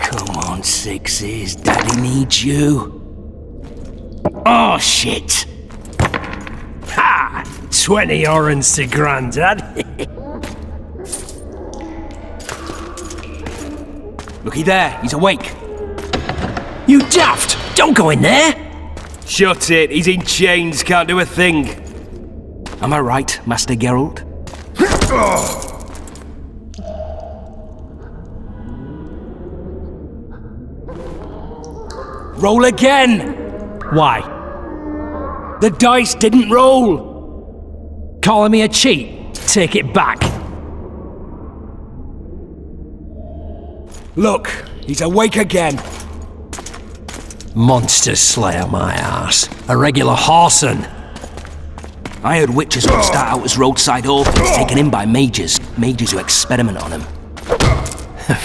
Come on, Sixes. Daddy needs you. Oh, shit! Ha! 20 orange to Grandad. Looky there, he's awake. You daft! Don't go in there! Shut it, he's in chains, can't do a thing. Am I right, Master Geralt? Roll again! Why? The dice didn't roll! Calling me a cheat? Take it back. Look, he's awake again. Monster Slayer, my ass. A regular horson. I heard witches would start out as roadside orphans taken in by mages. Mages who experiment on them.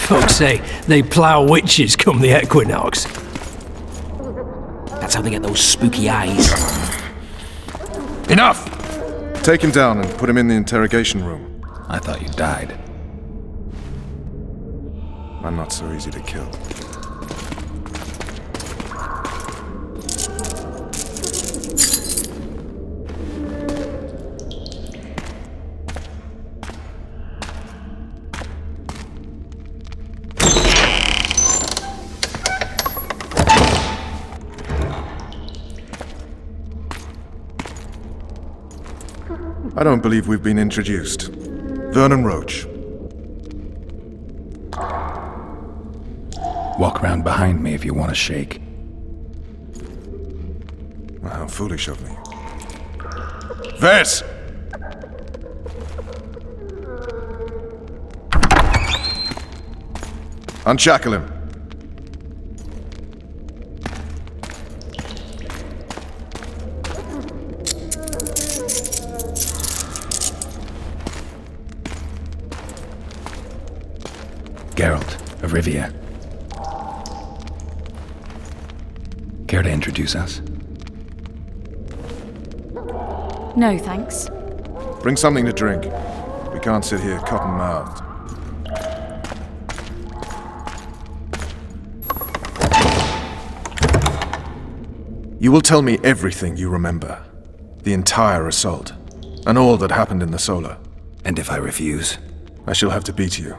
Folks say they plough witches come the equinox. That's how they get those spooky eyes. Enough! Take him down and put him in the interrogation room. I thought you died. I'm not so easy to kill. I don't believe we've been introduced. Vernon Roach. Walk around behind me if you want to shake. Well, how foolish of me. Vess! Unshackle him. Geralt of Rivia. Care to introduce us? No, thanks. Bring something to drink. We can't sit here cotton-mouthed. You will tell me everything you remember. The entire assault. And all that happened in the Solar. And if I refuse? I shall have to beat you.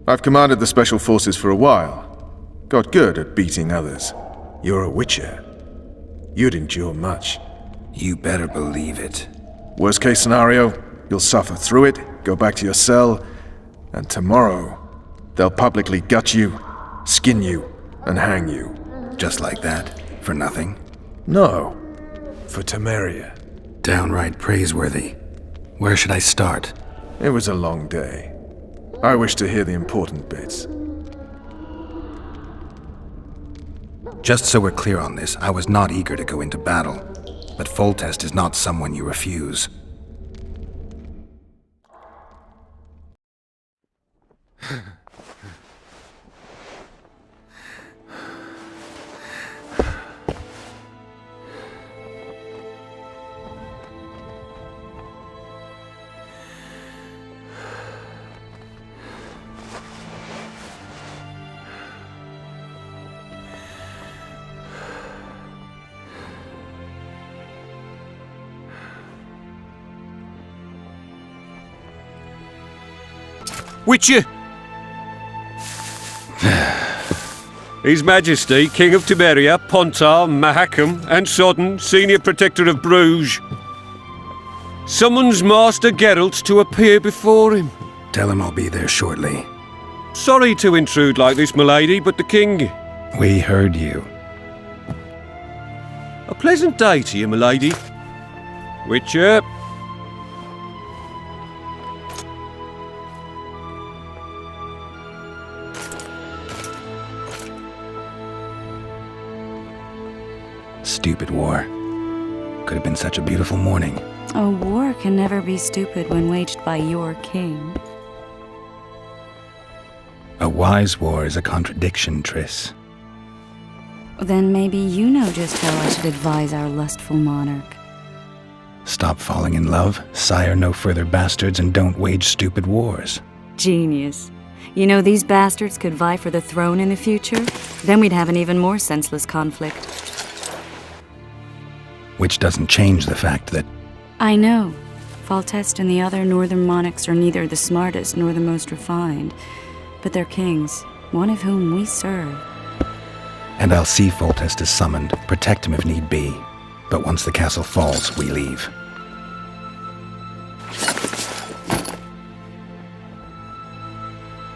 I've commanded the Special Forces for a while. Got good at beating others. You're a Witcher. You'd endure much. You better believe it. Worst case scenario, you'll suffer through it, go back to your cell, and tomorrow, they'll publicly gut you, skin you, and hang you. Just like that? For nothing? No. For Temeria. Downright praiseworthy. Where should I start? It was a long day. I wish to hear the important bits. Just so we're clear on this, I was not eager to go into battle. But Foltest is not someone you refuse. Witcher! His Majesty, King of Temeria, Pontar, Mahakam, and Sodden, Senior Protector of Bruges, summons Master Geralt to appear before him. Tell him I'll be there shortly. Sorry to intrude like this, milady, but the King... We heard you. A pleasant day to you, milady. Witcher... Stupid war. Could have been such a beautiful morning. A war can never be stupid when waged by your king. A wise war is a contradiction, Triss. Then maybe you know just how I should advise our lustful monarch. Stop falling in love, sire no further bastards, and don't wage stupid wars. Genius. You know, these bastards could vie for the throne in the future? Then we'd have an even more senseless conflict. Which doesn't change the fact that I know. Foltest and the other northern monarchs are neither the smartest nor the most refined, but they're kings, one of whom we serve. And I'll see Foltest is summoned, protect him if need be. But once the castle falls, we leave.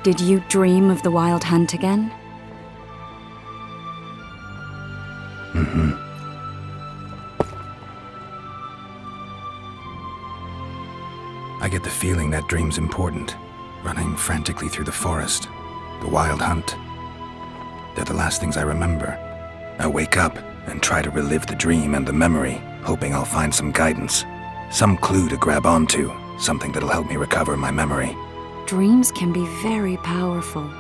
Did you dream of the Wild Hunt again? Mm-hmm. I get the feeling that dream's important. Running frantically through the forest. The Wild Hunt. They're the last things I remember. I wake up and try to relive the dream and the memory, hoping I'll find some guidance. Some clue to grab onto, something that'll help me recover my memory. Dreams can be very powerful.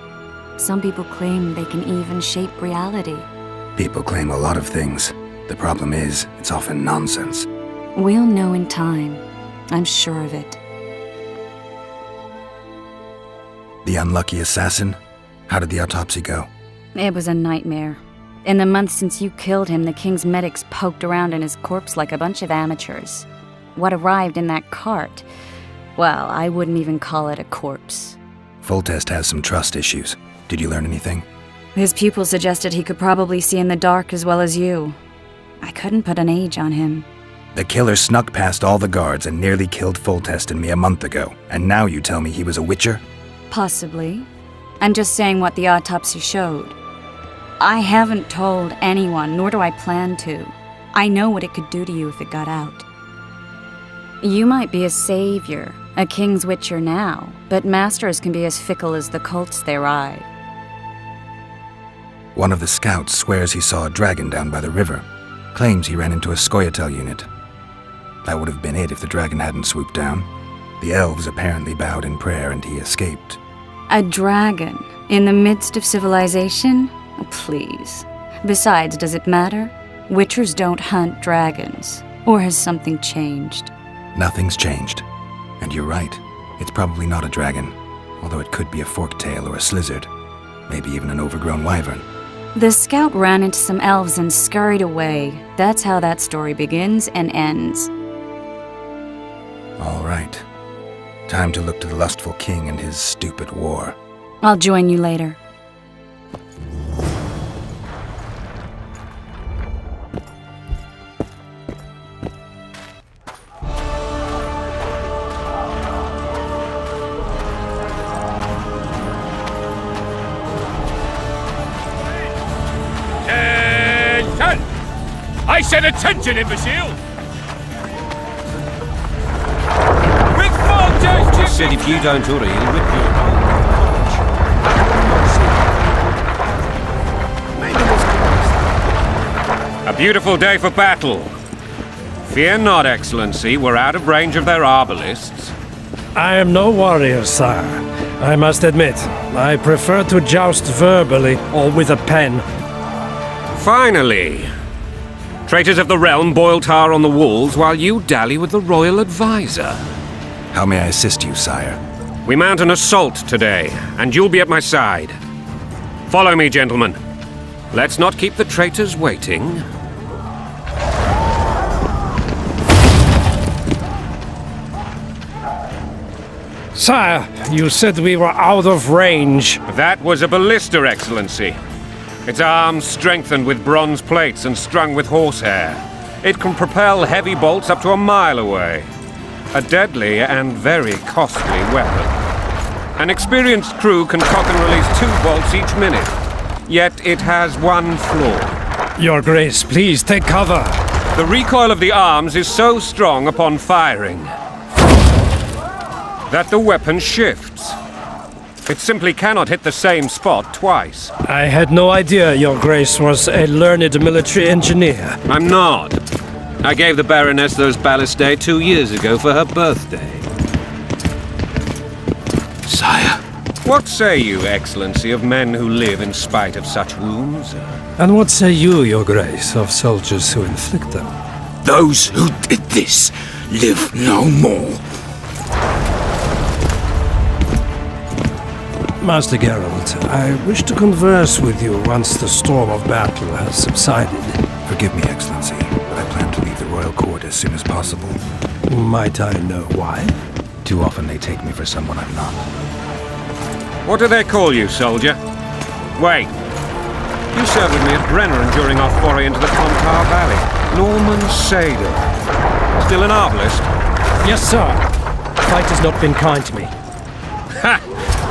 Some people claim they can even shape reality. People claim a lot of things. The problem is, it's often nonsense. We'll know in time. I'm sure of it. The unlucky assassin? How did the autopsy go? It was a nightmare. In the months since you killed him, the king's medics poked around in his corpse like a bunch of amateurs. What arrived in that cart? Well, I wouldn't even call it a corpse. Foltest has some trust issues. Did you learn anything? His pupil suggested he could probably see in the dark as well as you. I couldn't put an age on him. The killer snuck past all the guards and nearly killed Foltest and me a month ago, and now you tell me he was a witcher? Possibly. I'm just saying what the autopsy showed. I haven't told anyone, nor do I plan to. I know what it could do to you if it got out. You might be a savior, a king's witcher now, but masters can be as fickle as the cults they ride. One of the scouts swears he saw a dragon down by the river. Claims he ran into a Scoia'tael unit. That would have been it if the dragon hadn't swooped down. The elves apparently bowed in prayer and he escaped. A dragon? In the midst of civilization? Oh, please. Besides, does it matter? Witchers don't hunt dragons. Or has something changed? Nothing's changed. And you're right. It's probably not a dragon. Although it could be a forktail or a slizzard. Maybe even an overgrown wyvern. The scout ran into some elves and scurried away. That's how that story begins and ends. All right. Time to look to the lustful king and his stupid war. I'll join you later. Attention! I said attention, imbecile! With Foltest, you said if you don't hurry, he'll rip your whole A beautiful day for battle. Fear not, Excellency, we're out of range of their arbalists. I am no warrior, sire. I must admit, I prefer to joust verbally or with a pen. Finally! Traitors of the realm boil tar on the walls while you dally with the royal advisor. How may I assist you, sire? We mount an assault today, and you'll be at my side. Follow me, gentlemen. Let's not keep the traitors waiting. Sire, you said we were out of range. That was a ballista, Excellency. Its arms strengthened with bronze plates and strung with horsehair. It can propel heavy bolts up to a mile away. A deadly and very costly weapon. An experienced crew can cock and release 2 bolts each minute. Yet it has one flaw. Your Grace, please take cover. The recoil of the arms is so strong upon firing that the weapon shifts. It simply cannot hit the same spot twice. I had no idea Your Grace was a learned military engineer. I'm not. I gave the Baroness those ballistae 2 years ago for her birthday. Sire. What say you, Excellency, of men who live in spite of such wounds? And what say you, Your Grace, of soldiers who inflict them? Those who did this live no more. Master Geralt, I wish to converse with you once the storm of battle has subsided. Forgive me, Excellency, but I plan to leave the royal court as soon as possible. Might I know why? Too often they take me for someone I'm not. What do they call you, soldier? Wait. You served with me at Brennan during our foray into the Fontar Valley. Norman Sador. Still an arbalist? Yes, sir. Fate has not been kind to me. Ha!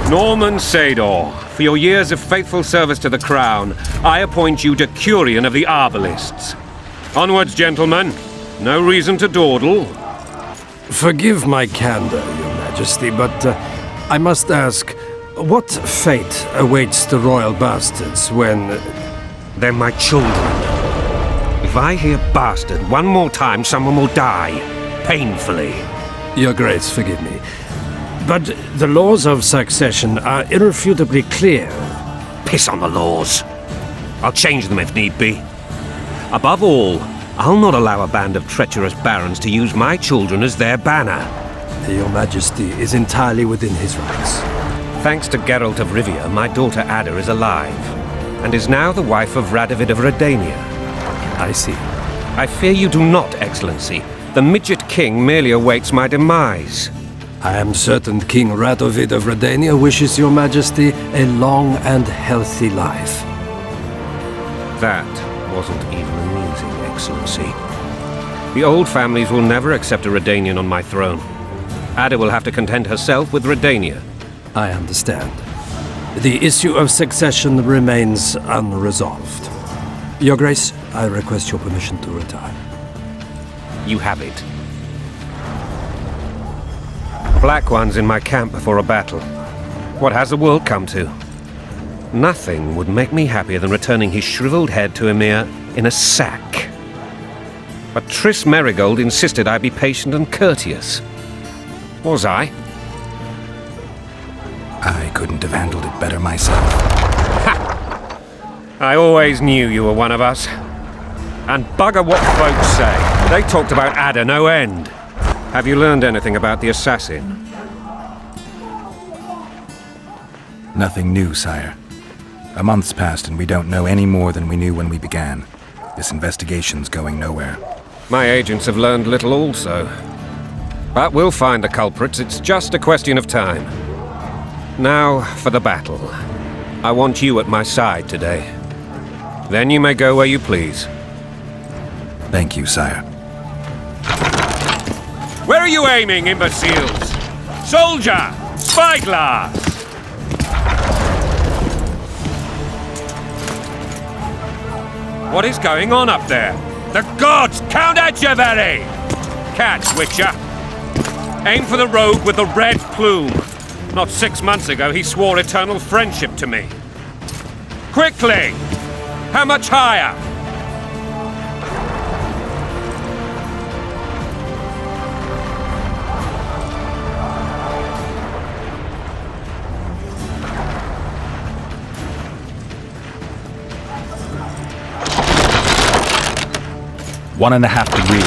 Norman Sador, for your years of faithful service to the crown, I appoint you Decurion of the Arbalists. Onwards, gentlemen. No reason to dawdle. Forgive my candor, Your Majesty, but I must ask, what fate awaits the royal bastards when... They're my children. If I hear bastard one more time, someone will die. Painfully. Your Grace, forgive me. But the laws of succession are irrefutably clear. Piss on the laws. I'll change them if need be. Above all, I'll not allow a band of treacherous barons to use my children as their banner. Your Majesty is entirely within his rights. Thanks to Geralt of Rivia, my daughter Ada is alive, and is now the wife of Radovid of Redania. I see. I fear you do not, Excellency. The Midget King merely awaits my demise. I am certain King Radovid of Redania wishes Your Majesty a long and healthy life. That wasn't even amusing, Excellency. The old families will never accept a Redanian on my throne. Ada will have to content herself with Redania. I understand. The issue of succession remains unresolved. Your Grace, I request your permission to retire. You have it. Black One's in my camp before a battle. What has the world come to? Nothing would make me happier than returning his shriveled head to Emir in a sack. But Triss Merigold insisted I be patient and courteous. Was I? I couldn't have handled it better myself. Ha! I always knew you were one of us. And bugger what folks say. They talked about Ada no end. Have you learned anything about the assassin? Nothing new, sire. A month's passed and we don't know any more than we knew when we began. This investigation's going nowhere. My agents have learned little also. But we'll find the culprits, it's just a question of time. Now for the battle. I want you at my side today. Then you may go where you please. Thank you, sire. Where are you aiming, imbeciles? Soldier! Spyglass! What is going on up there? The gods! Count Etcheverry! Catch, Witcher! Aim for the rogue with the red plume. Not 6 months ago, he swore eternal friendship to me. Quickly! How much higher? One and a half degrees.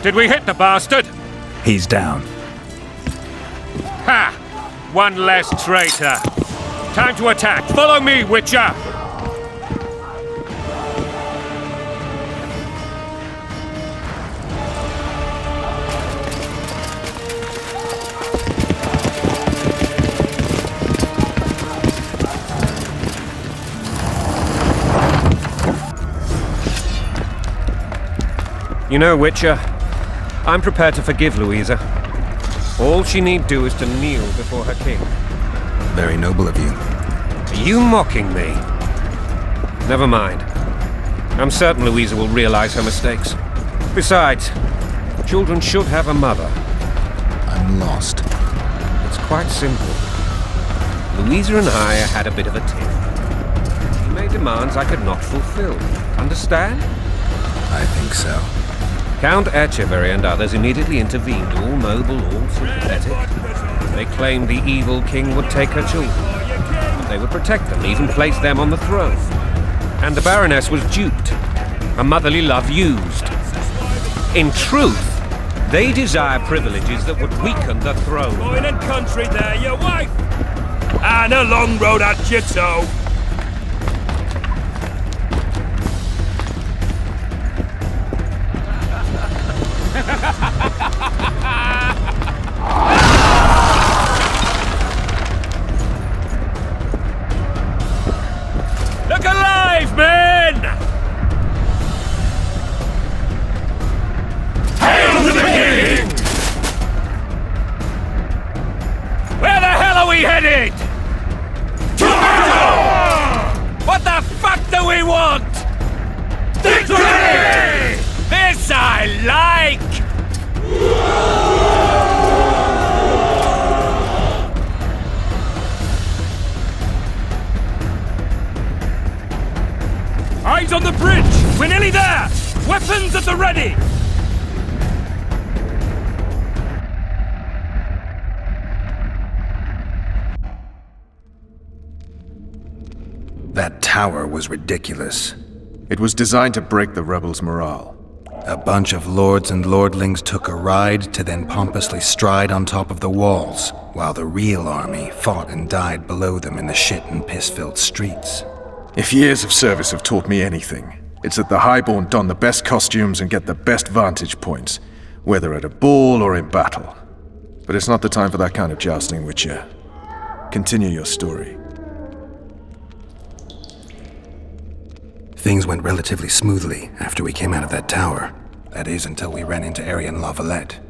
Did we hit the bastard? He's down. Ha! One less traitor. Time to attack. Follow me, Witcher! You know, Witcher, I'm prepared to forgive Louisa. All she need do is to kneel before her king. Very noble of you. Are you mocking me? Never mind. I'm certain Louisa will realize her mistakes. Besides, children should have a mother. I'm lost. It's quite simple. Louisa and I had a bit of a tiff. She made demands I could not fulfill. Understand? I think so. Count Etcheverry and others immediately intervened, all noble, all sympathetic. They claimed the evil king would take her children, but they would protect them, even place them on the throne. And the Baroness was duped, her motherly love used. In truth, they desire privileges that would weaken the throne. Going in country there, your wife! And a long road at you too. Look alive, men! Hail to the king! Where the hell are we headed? What the fuck do we want? Victory! This I like! Eyes on the bridge! We're nearly there! Weapons at the ready! That tower was ridiculous. It was designed to break the rebels' morale. A bunch of lords and lordlings took a ride to then pompously stride on top of the walls, while the real army fought and died below them in the shit and piss-filled streets. If years of service have taught me anything, it's that the Highborn don the best costumes and get the best vantage points, whether at a ball or in battle. But it's not the time for that kind of jousting, Witcher. Continue your story. Things went relatively smoothly after we came out of that tower. That is, until we ran into Aryan La Valette.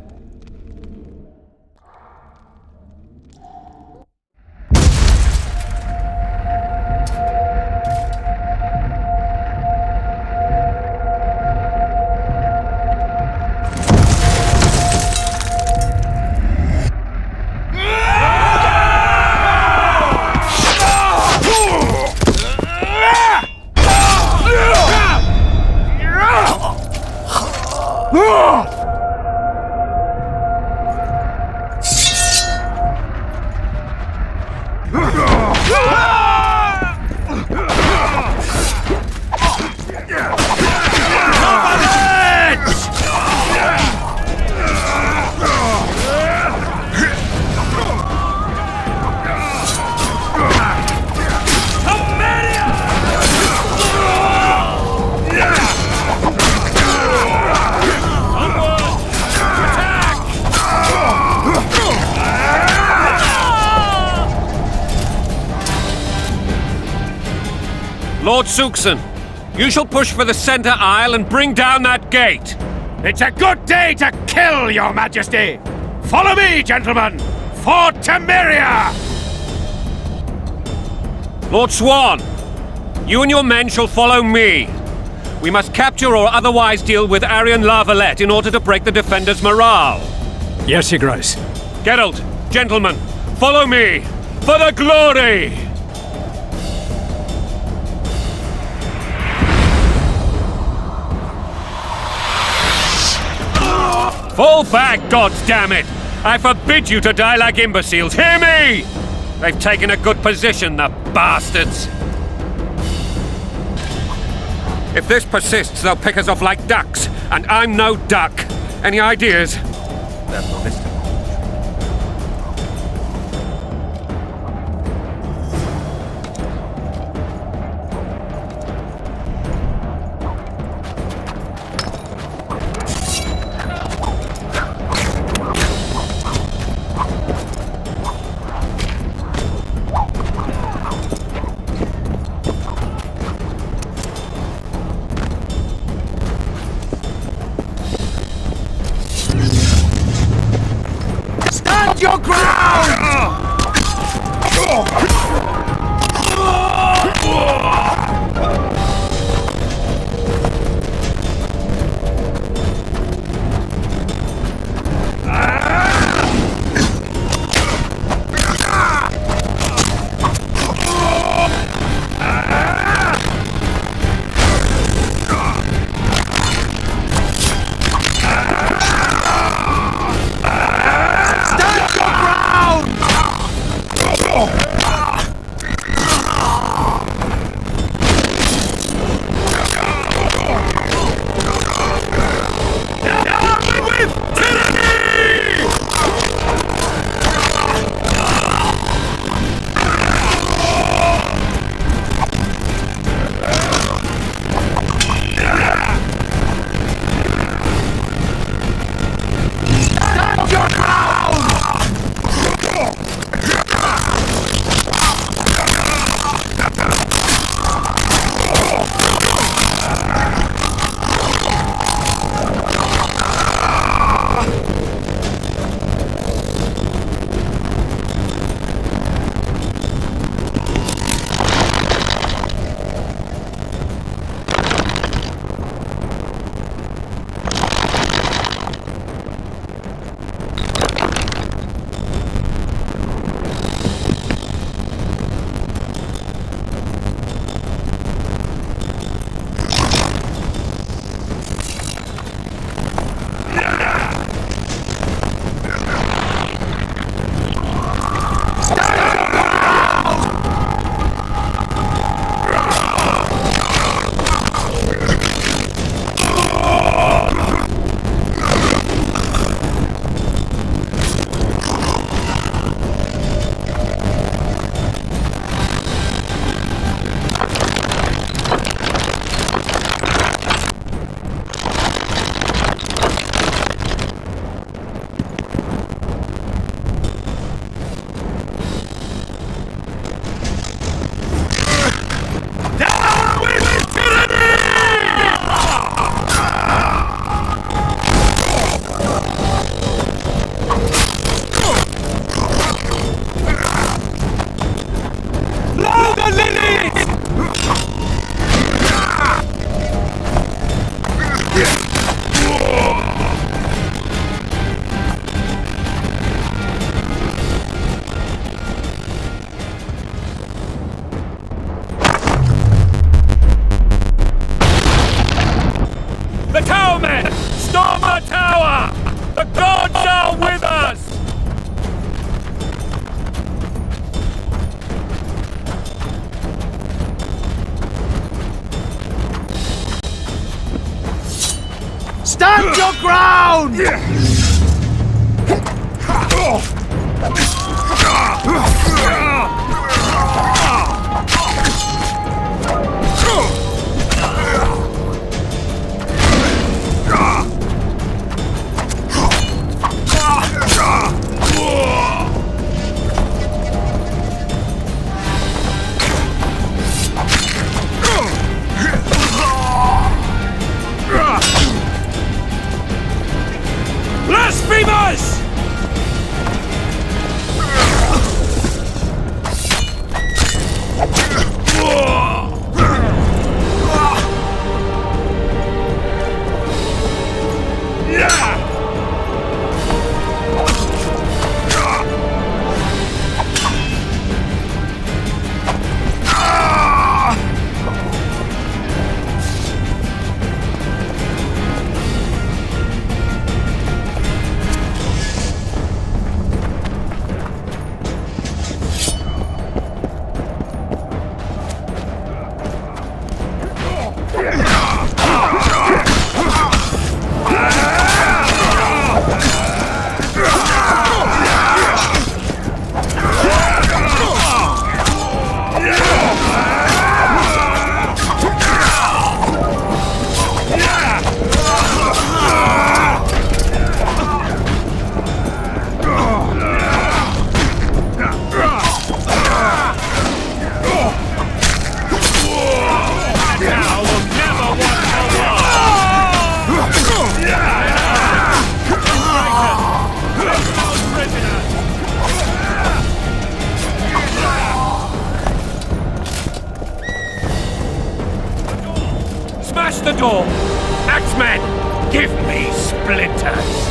Lord Suxon, you shall push for the center aisle and bring down that gate. It's a good day to kill, your majesty! Follow me, gentlemen! For Temeria! Lord Swan, you and your men shall follow me. We must capture or otherwise deal with Aryan La Valette in order to break the defenders' morale. Yes, Your Grace. Geralt, gentlemen, follow me! For the glory! Fall back, goddammit! I forbid you to die like imbeciles, hear me! They've taken a good position, the bastards! If this persists, they'll pick us off like ducks, and I'm no duck. Any ideas? Your ground! Stand your ground! Blasphemers! Smash the door! Axemen, give me splinters!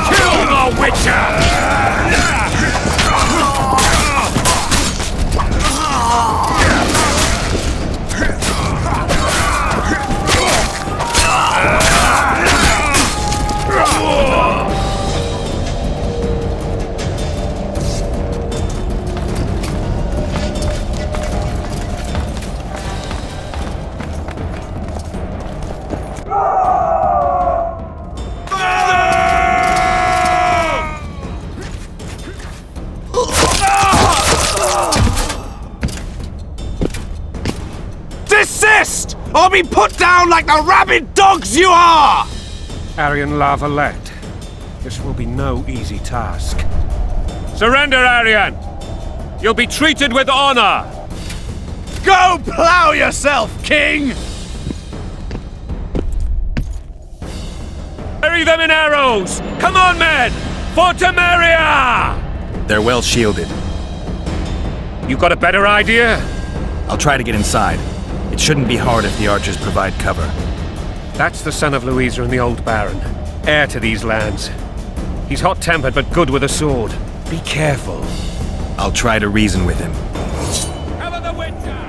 Kill the Witcher! Desist, or be put down like the rabid dogs you are! Arian La Valette, this will be no easy task. Surrender, Arian! You'll be treated with honor! Go plow yourself, King! Bury them in arrows! Come on, men! For Temeria! They're well shielded. You got a better idea? I'll try to get inside. It shouldn't be hard if the archers provide cover. That's the son of Louisa and the old Baron, heir to these lands. He's hot-tempered but good with a sword. Be careful. I'll try to reason with him. Cover the Witcher!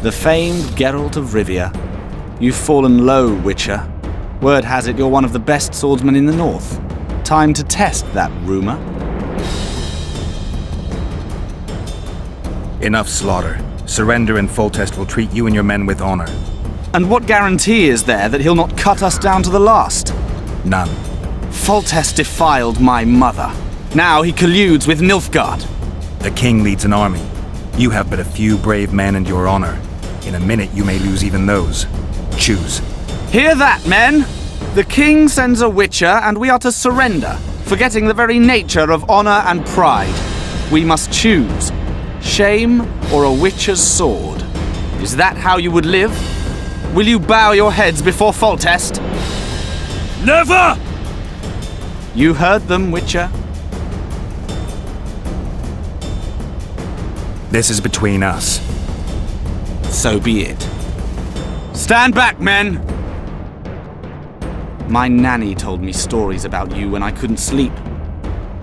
The famed Geralt of Rivia. You've fallen low, Witcher. Word has it you're one of the best swordsmen in the north. time to test that rumor. Enough slaughter. Surrender and Foltest will treat you and your men with honor. And what guarantee is there that he'll not cut us down to the last? None. Foltest defiled my mother. Now he colludes with Nilfgaard. The king leads an army. You have but a few brave men and your honor. In a minute you may lose even those. Choose. Hear that, men? The king sends a witcher and we are to surrender, forgetting the very nature of honor and pride. We must choose. Shame or a witcher's sword? Is that how you would live? Will you bow your heads before Foltest? Never! You heard them, Witcher. This is between us. So be it. Stand back, men! My nanny told me stories about you when I couldn't sleep.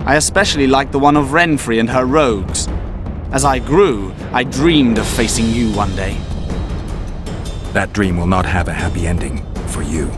I especially liked the one of Renfri and her rogues. As I grew, I dreamed of facing you one day. That dream will not have a happy ending for you.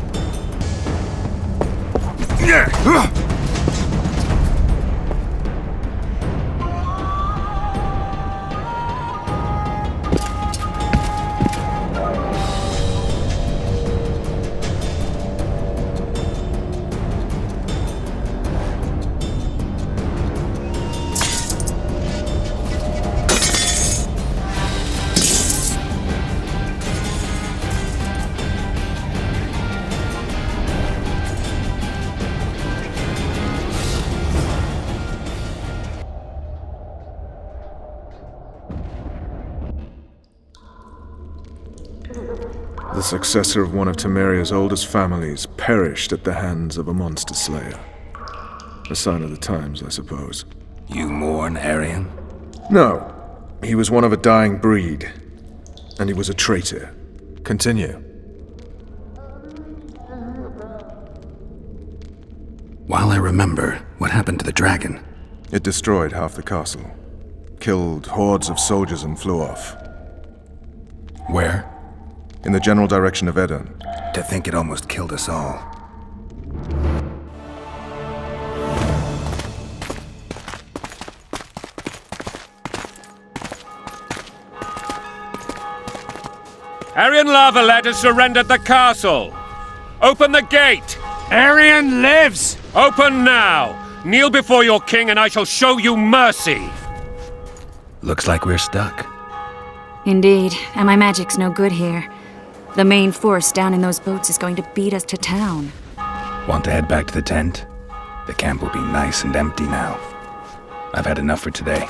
The successor of one of Temeria's oldest families perished at the hands of a monster slayer. A sign of the times, I suppose. You mourn, Arian? No. He was one of a dying breed. And he was a traitor. Continue. While I remember, what happened to the dragon? It destroyed half the castle. Killed hordes of soldiers and flew off. Where? In the general direction of Edon. To think it almost killed us all. Arian Lavalet has surrendered the castle. Open the gate. Arian lives! Open now. Kneel before your king and I shall show you mercy. Looks like we're stuck. Indeed, and my magic's no good here. The main force down in those boats is going to beat us to town. Want to head back to the tent? The camp will be nice and empty now. I've had enough for today.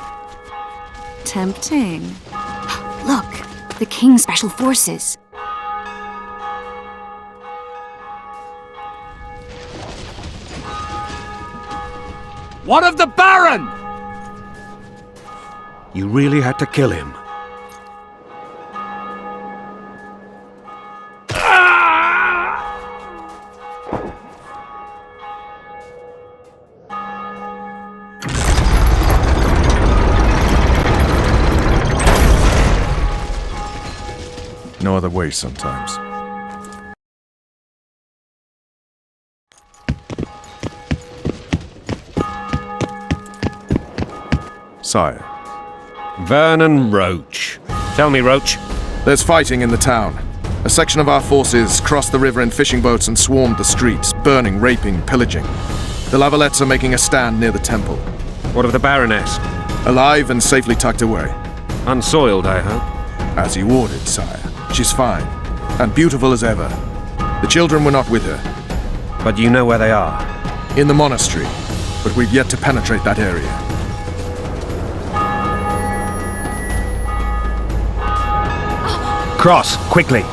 Tempting. Look, the King's Special Forces. What of the Baron? You really had to kill him. No other way sometimes. Sire. Vernon Roach. Tell me, Roach. There's fighting in the town. A section of our forces crossed the river in fishing boats and swarmed the streets, burning, raping, pillaging. The Lavalets are making a stand near the temple. What of the Baroness? Alive and safely tucked away. Unsoiled, I hope. As you ordered, sire. She's fine, and beautiful as ever. The children were not with her. But you know where they are. In the monastery, but we've yet to penetrate that area. Cross, quickly!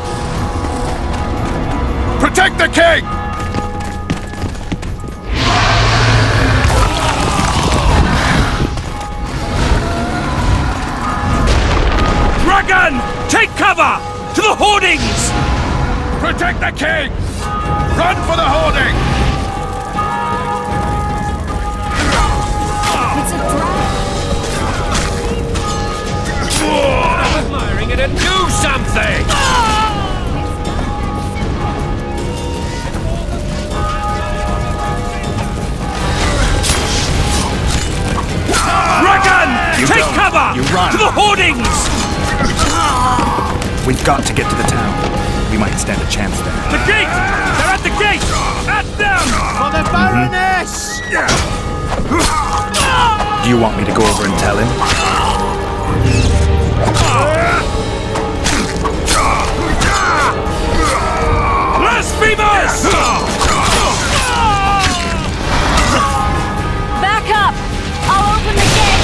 Protect the king! Dragon! Take cover! To the hoardings! Protect the king! Run for the hoarding! It's a I'm admiring it and do something! You run! To the hoardings! We've got to get to the town. We might stand a chance there. The gate! They're at the gate! At them! For the Baroness! Do you want me to go over and tell him? Blasphemers! Back up! I'll open the gate!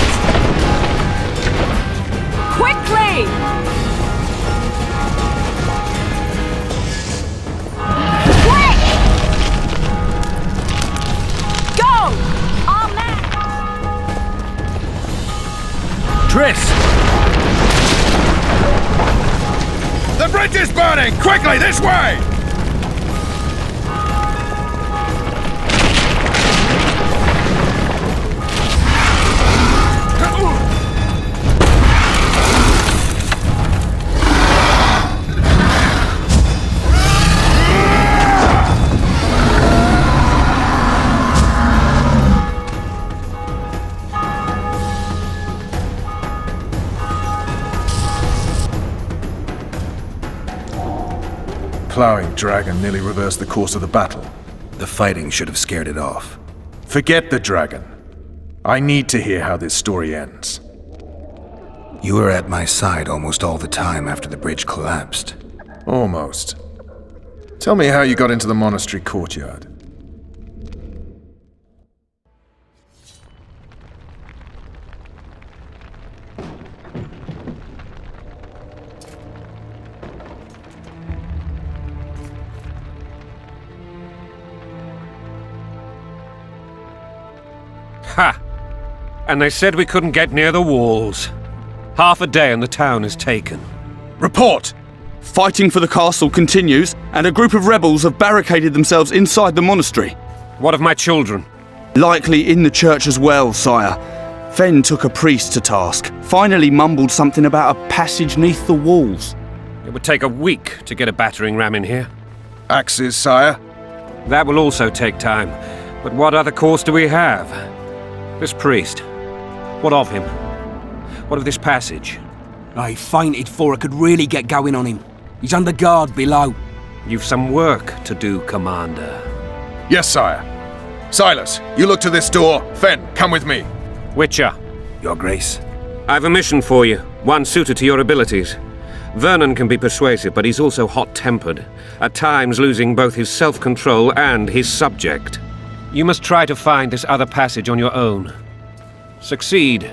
Quickly! Quick! Go! En masse! Triss! The bridge is burning! Quickly, this way! Plowing dragon nearly reversed the course of the battle. The fighting should have scared it off. Forget the dragon. I need to hear how this story ends. You were at my side almost all the time after the bridge collapsed. Almost. Tell me how you got into the monastery courtyard. Ha! And they said we couldn't get near the walls. Half a day and the town is taken. Report! Fighting for the castle continues, and a group of rebels have barricaded themselves inside the monastery. What of my children? Likely in the church as well, sire. Fen took a priest to task, finally mumbled something about a passage neath the walls. It would take a week to get a battering ram in here. Axes, sire? That will also take time. But what other course do we have? This priest. What of him? What of this passage? I fainted before I could really get going on him. He's under guard below. You've some work to do, Commander. Yes, sire. Silas, you look to this door. Fen, come with me. Witcher, Your Grace. I've a mission for you, one suited to your abilities. Vernon can be persuasive, but he's also hot-tempered, at times losing both his self-control and his subject. You must try to find this other passage on your own. Succeed,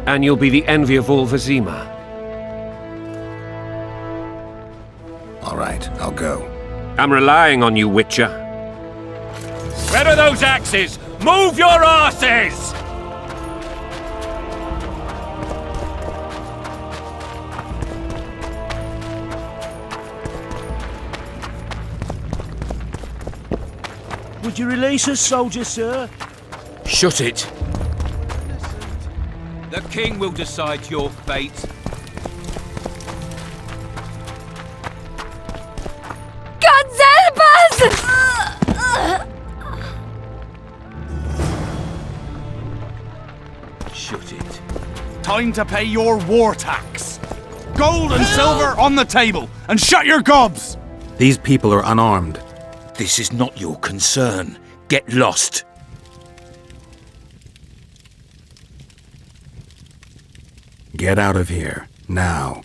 and you'll be the envy of all Vizima. All right, I'll go. I'm relying on you, Witcher. Where are those axes? Move your asses! Would you release us, soldier, sir? Shut it. The king will decide your fate. God help us! Shut it. Time to pay your war tax. Gold and silver on the table, and shut your gobs! These people are unarmed. This is not your concern. Get lost. Get out of here, now.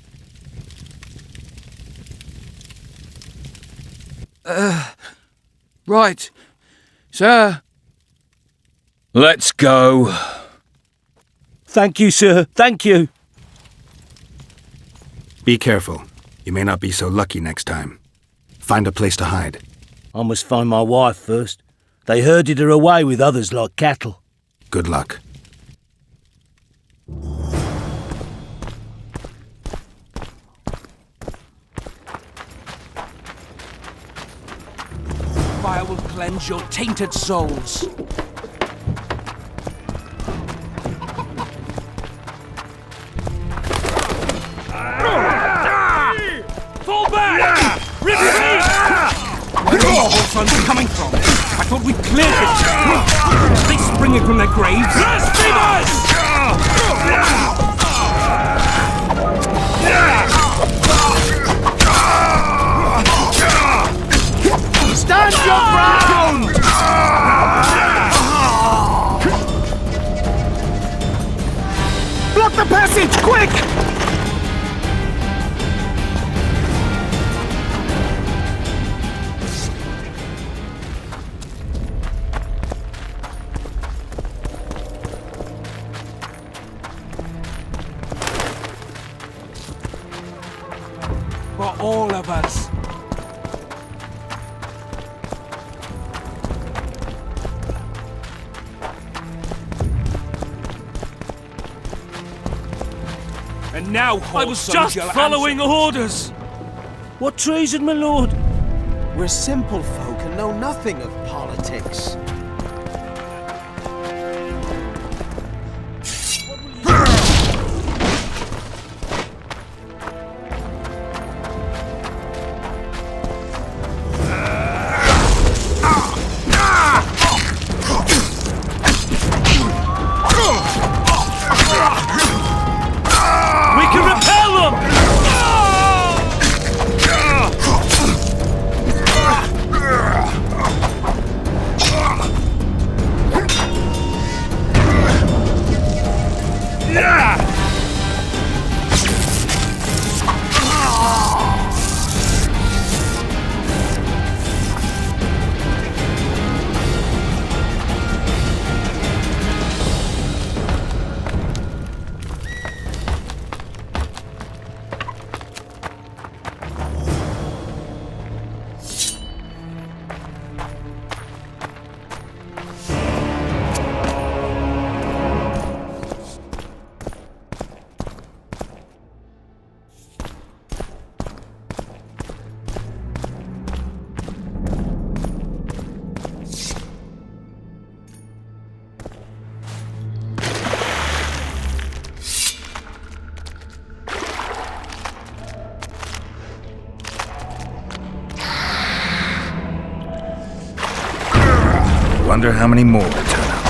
Right. Sir. Let's go. Thank you, sir. Thank you. Be careful. You may not be so lucky next time. Find a place to hide. I must find my wife first. They herded her away with others like cattle. Good luck. Fire will cleanse your tainted souls. Fall back! Retreat! Where are these wolfsons coming from? I thought we cleared it. Are they springing from their graves? Blasphemers! Block the passage, quick! For all of us. And now, I was just following orders. What treason, my lord? We're simple folk and know nothing of politics. Wonder how many more will turn up.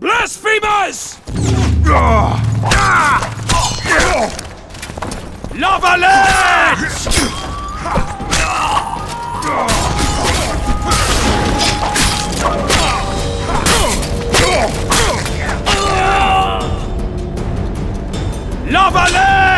Blasphemers! Lavalette! Lavalette!